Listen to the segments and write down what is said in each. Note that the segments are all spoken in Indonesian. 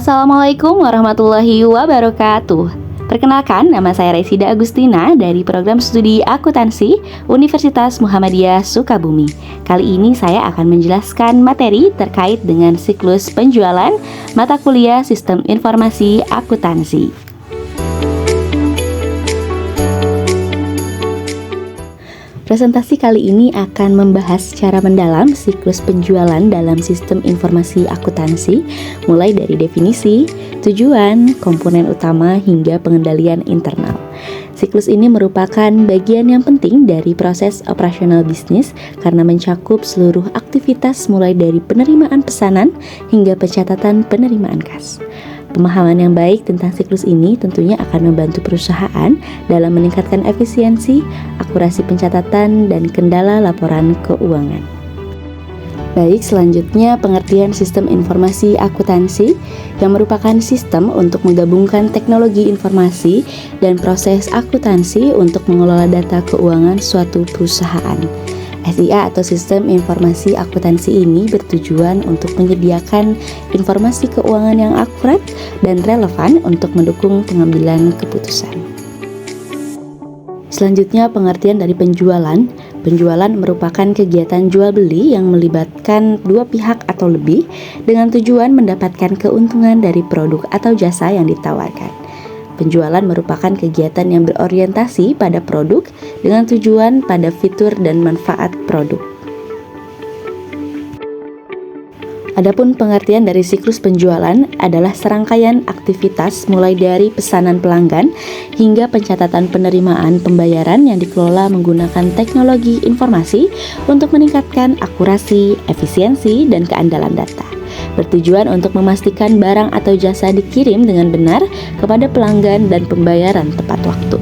Assalamualaikum warahmatullahi wabarakatuh. Perkenalkan, nama saya Resida Agustina dari Program Studi Akuntansi Universitas Muhammadiyah Sukabumi. Kali ini saya akan menjelaskan materi terkait dengan siklus penjualan mata kuliah Sistem Informasi Akuntansi. Presentasi kali ini akan membahas secara mendalam siklus penjualan dalam sistem informasi akuntansi, mulai dari definisi, tujuan, komponen utama, hingga pengendalian internal. Siklus ini merupakan bagian yang penting dari proses operasional bisnis karena mencakup seluruh aktivitas mulai dari penerimaan pesanan hingga pencatatan penerimaan kas. Pemahaman yang baik tentang siklus ini tentunya akan membantu perusahaan dalam meningkatkan efisiensi, akurasi pencatatan, dan kendala laporan keuangan. Baik, selanjutnya pengertian sistem informasi akuntansi yang merupakan sistem untuk menggabungkan teknologi informasi dan proses akuntansi untuk mengelola data keuangan suatu perusahaan. SIA atau Sistem Informasi Akuntansi ini bertujuan untuk menyediakan informasi keuangan yang akurat dan relevan untuk mendukung pengambilan keputusan. Selanjutnya pengertian dari penjualan. Penjualan merupakan kegiatan jual beli yang melibatkan dua pihak atau lebih dengan tujuan mendapatkan keuntungan dari produk atau jasa yang ditawarkan. Penjualan merupakan kegiatan yang berorientasi pada produk dengan tujuan pada fitur dan manfaat produk. Adapun pengertian dari siklus penjualan adalah serangkaian aktivitas mulai dari pesanan pelanggan hingga pencatatan penerimaan pembayaran yang dikelola menggunakan teknologi informasi untuk meningkatkan akurasi, efisiensi, dan keandalan data. Bertujuan untuk memastikan barang atau jasa dikirim dengan benar kepada pelanggan dan pembayaran tepat waktu.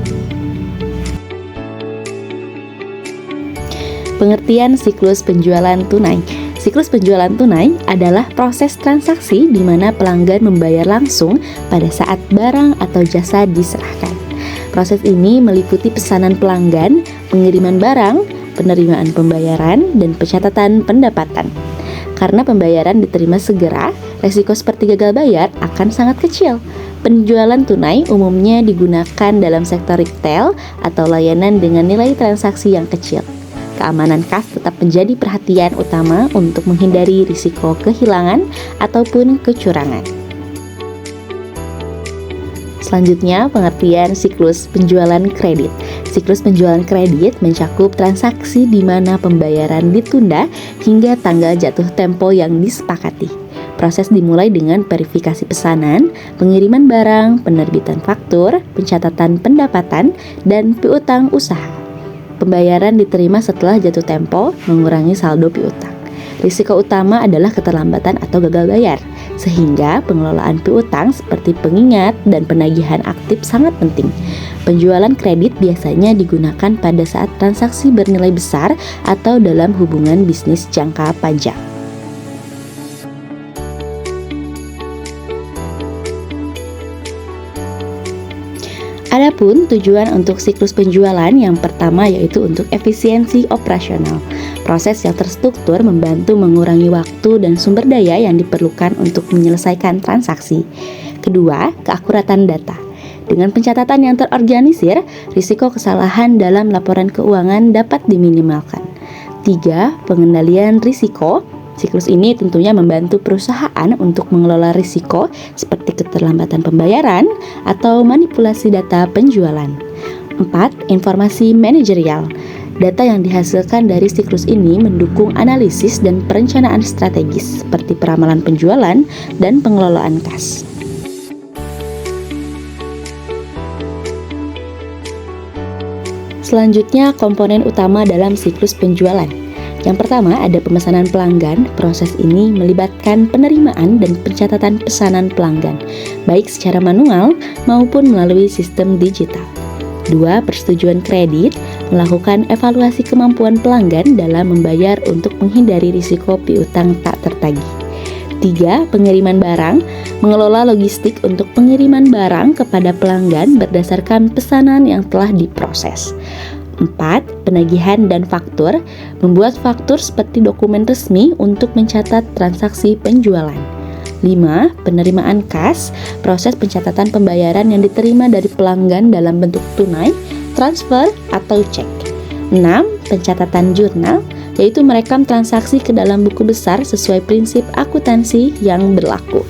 Pengertian siklus penjualan tunai. Siklus penjualan tunai adalah proses transaksi di mana pelanggan membayar langsung pada saat barang atau jasa diserahkan. Proses ini meliputi pesanan pelanggan, pengiriman barang, penerimaan pembayaran, dan pencatatan pendapatan. Karena pembayaran diterima segera, resiko seperti gagal bayar akan sangat kecil. Penjualan tunai umumnya digunakan dalam sektor retail atau layanan dengan nilai transaksi yang kecil. Keamanan kas tetap menjadi perhatian utama untuk menghindari risiko kehilangan ataupun kecurangan. Selanjutnya, pengertian siklus penjualan kredit. Siklus penjualan kredit mencakup transaksi di mana pembayaran ditunda hingga tanggal jatuh tempo yang disepakati. Proses dimulai dengan verifikasi pesanan, pengiriman barang, penerbitan faktur, pencatatan pendapatan, dan piutang usaha. Pembayaran diterima setelah jatuh tempo, mengurangi saldo piutang. Risiko utama adalah keterlambatan atau gagal bayar, sehingga pengelolaan piutang seperti pengingat dan penagihan aktif sangat penting. Penjualan kredit biasanya digunakan pada saat transaksi bernilai besar atau dalam hubungan bisnis jangka panjang. Adapun tujuan untuk siklus penjualan yang pertama yaitu untuk efisiensi operasional. Proses yang terstruktur membantu mengurangi waktu dan sumber daya yang diperlukan untuk menyelesaikan transaksi. Kedua, keakuratan data. Dengan pencatatan yang terorganisir, risiko kesalahan dalam laporan keuangan dapat diminimalkan. 3. Pengendalian risiko. Siklus ini tentunya membantu perusahaan untuk mengelola risiko seperti keterlambatan pembayaran atau manipulasi data penjualan. 4. Informasi manajerial. Data yang dihasilkan dari siklus ini mendukung analisis dan perencanaan strategis seperti peramalan penjualan dan pengelolaan kas. Selanjutnya, komponen utama dalam siklus penjualan. Yang pertama ada pemesanan pelanggan. Proses ini melibatkan penerimaan dan pencatatan pesanan pelanggan, baik secara manual maupun melalui sistem digital. 2. Persetujuan kredit, melakukan evaluasi kemampuan pelanggan dalam membayar untuk menghindari risiko piutang tak tertagih. 3. Pengiriman barang, mengelola logistik untuk pengiriman barang kepada pelanggan berdasarkan pesanan yang telah diproses. 4. Penagihan dan faktur, membuat faktur seperti dokumen resmi untuk mencatat transaksi penjualan. 5. Penerimaan kas, proses pencatatan pembayaran yang diterima dari pelanggan dalam bentuk tunai, transfer, atau cek. 6. Pencatatan jurnal, yaitu merekam transaksi ke dalam buku besar sesuai prinsip akuntansi yang berlaku.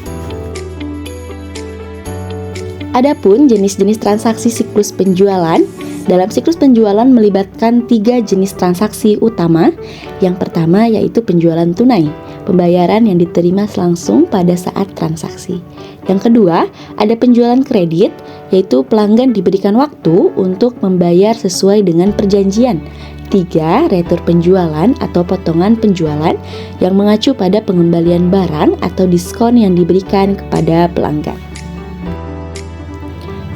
Adapun jenis-jenis transaksi siklus penjualan, dalam siklus penjualan melibatkan 3 jenis transaksi utama. Yang pertama yaitu penjualan tunai, pembayaran yang diterima langsung pada saat transaksi. Yang kedua, ada penjualan kredit, yaitu pelanggan diberikan waktu untuk membayar sesuai dengan perjanjian. 3. Retur penjualan atau potongan penjualan yang mengacu pada pengembalian barang atau diskon yang diberikan kepada pelanggan.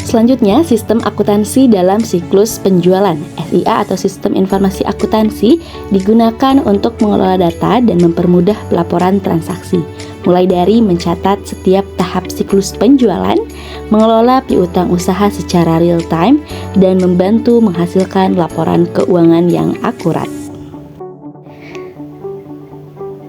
Selanjutnya, sistem akuntansi dalam siklus penjualan. SIA atau Sistem Informasi Akuntansi digunakan untuk mengelola data dan mempermudah pelaporan transaksi, mulai dari mencatat setiap tahap siklus penjualan, mengelola piutang usaha secara real time, dan membantu menghasilkan laporan keuangan yang akurat.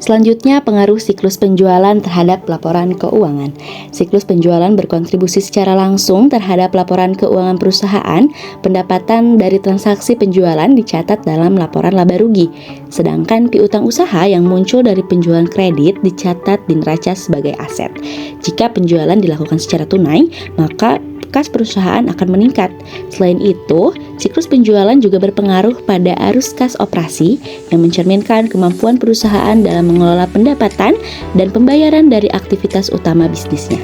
Selanjutnya, pengaruh siklus penjualan terhadap laporan keuangan. Siklus penjualan berkontribusi secara langsung terhadap laporan keuangan perusahaan. Pendapatan dari transaksi penjualan dicatat dalam laporan laba rugi, sedangkan piutang usaha yang muncul dari penjualan kredit dicatat di neraca sebagai aset. Jika penjualan dilakukan secara tunai, maka kas perusahaan akan meningkat. Selain itu, siklus penjualan juga berpengaruh pada arus kas operasi yang mencerminkan kemampuan perusahaan dalam mengelola pendapatan dan pembayaran dari aktivitas utama bisnisnya.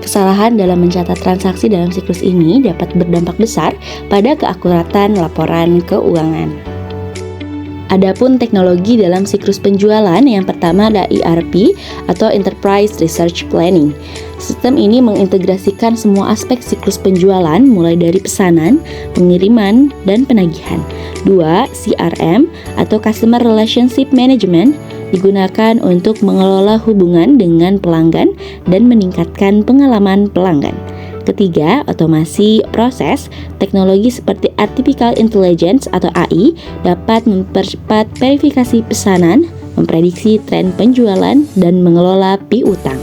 Kesalahan dalam mencatat transaksi dalam siklus ini dapat berdampak besar pada keakuratan laporan keuangan. Adapun teknologi dalam siklus penjualan, yang pertama ada ERP atau Enterprise Research Planning. Sistem ini mengintegrasikan semua aspek siklus penjualan mulai dari pesanan, pengiriman, dan penagihan. 2. CRM atau Customer Relationship Management digunakan untuk mengelola hubungan dengan pelanggan dan meningkatkan pengalaman pelanggan. Ketiga, otomasi proses. Teknologi seperti Artificial Intelligence atau AI dapat mempercepat verifikasi pesanan, memprediksi tren penjualan, dan mengelola piutang.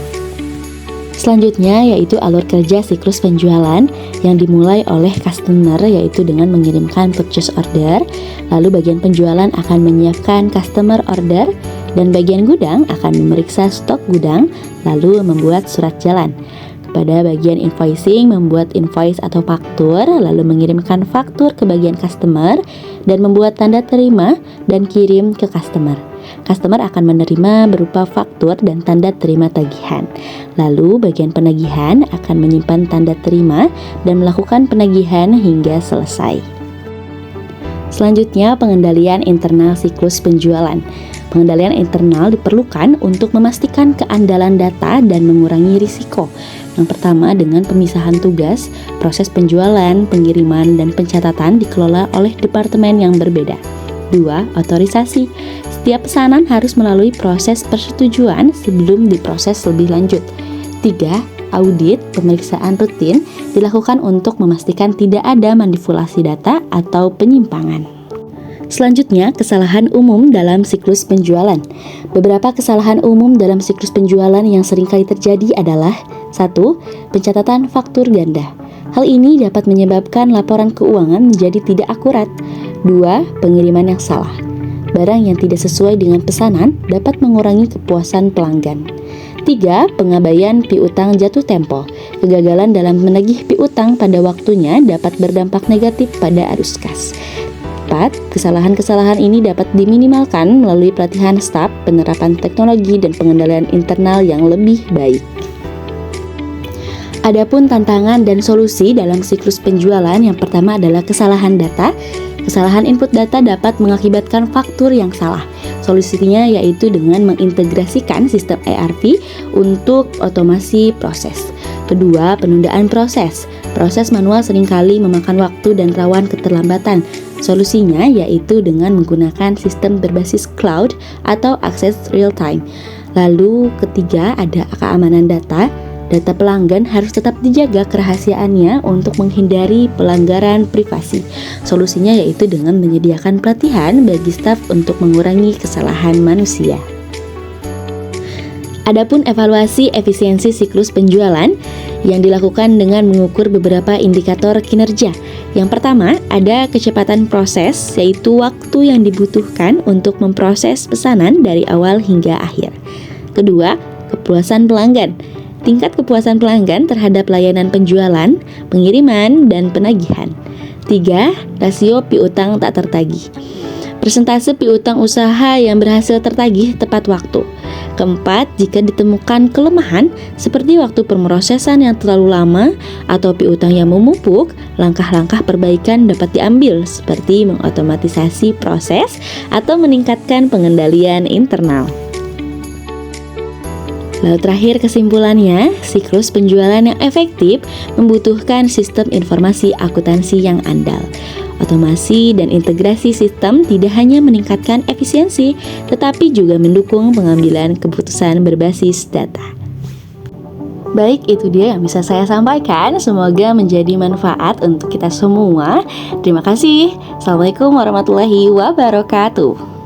Selanjutnya yaitu alur kerja siklus penjualan yang dimulai oleh customer, yaitu dengan mengirimkan purchase order. Lalu bagian penjualan akan menyiapkan customer order, dan bagian gudang akan memeriksa stok gudang lalu membuat surat jalan. Pada bagian invoicing, membuat invoice atau faktur, lalu mengirimkan faktur ke bagian customer dan membuat tanda terima dan kirim ke customer. Customer akan menerima berupa faktur dan tanda terima tagihan. Lalu bagian penagihan akan menyimpan tanda terima dan melakukan penagihan hingga selesai. Selanjutnya, pengendalian internal siklus penjualan. Pengendalian internal diperlukan untuk memastikan keandalan data dan mengurangi risiko. Yang pertama, dengan pemisahan tugas, proses penjualan, pengiriman, dan pencatatan dikelola oleh departemen yang berbeda. 2. Otorisasi. Setiap pesanan harus melalui proses persetujuan sebelum diproses lebih lanjut. 3. Audit, pemeriksaan rutin dilakukan untuk memastikan tidak ada manipulasi data atau penyimpangan. Selanjutnya, kesalahan umum dalam siklus penjualan. Beberapa kesalahan umum dalam siklus penjualan yang seringkali terjadi adalah: 1. Pencatatan faktur ganda. Hal ini dapat menyebabkan laporan keuangan menjadi tidak akurat. 2. Pengiriman yang salah. Barang yang tidak sesuai dengan pesanan dapat mengurangi kepuasan pelanggan. 3. Pengabaian piutang jatuh tempo. Kegagalan dalam menagih piutang pada waktunya dapat berdampak negatif pada arus kas. 4. Kesalahan-kesalahan ini dapat diminimalkan melalui pelatihan staf, penerapan teknologi, dan pengendalian internal yang lebih baik. Adapun tantangan dan solusi dalam siklus penjualan, yang pertama adalah kesalahan data. Kesalahan input data dapat mengakibatkan faktur yang salah. Solusinya yaitu dengan mengintegrasikan sistem ERP untuk otomasi proses. Kedua, penundaan proses. Proses manual seringkali memakan waktu dan rawan keterlambatan. Solusinya yaitu dengan menggunakan sistem berbasis cloud atau akses real time. Lalu ketiga, ada keamanan data. Data pelanggan harus tetap dijaga kerahasiaannya untuk menghindari pelanggaran privasi. Solusinya yaitu dengan menyediakan pelatihan bagi staf untuk mengurangi kesalahan manusia. Adapun evaluasi efisiensi siklus penjualan yang dilakukan dengan mengukur beberapa indikator kinerja. Yang pertama, ada kecepatan proses, yaitu waktu yang dibutuhkan untuk memproses pesanan dari awal hingga akhir. Kedua, kepuasan pelanggan. Tingkat kepuasan pelanggan terhadap layanan penjualan, pengiriman, dan penagihan. 3. Rasio piutang tak tertagih. Persentase piutang usaha yang berhasil tertagih tepat waktu. Keempat, jika ditemukan kelemahan seperti waktu pemrosesan yang terlalu lama atau piutang yang memupuk, langkah-langkah perbaikan dapat diambil seperti mengotomatisasi proses atau meningkatkan pengendalian internal. Lalu terakhir kesimpulannya, siklus penjualan yang efektif membutuhkan sistem informasi akuntansi yang andal. Otomasi dan integrasi sistem tidak hanya meningkatkan efisiensi, tetapi juga mendukung pengambilan keputusan berbasis data. Baik, itu dia yang bisa saya sampaikan. Semoga menjadi manfaat untuk kita semua. Terima kasih. Assalamualaikum warahmatullahi wabarakatuh.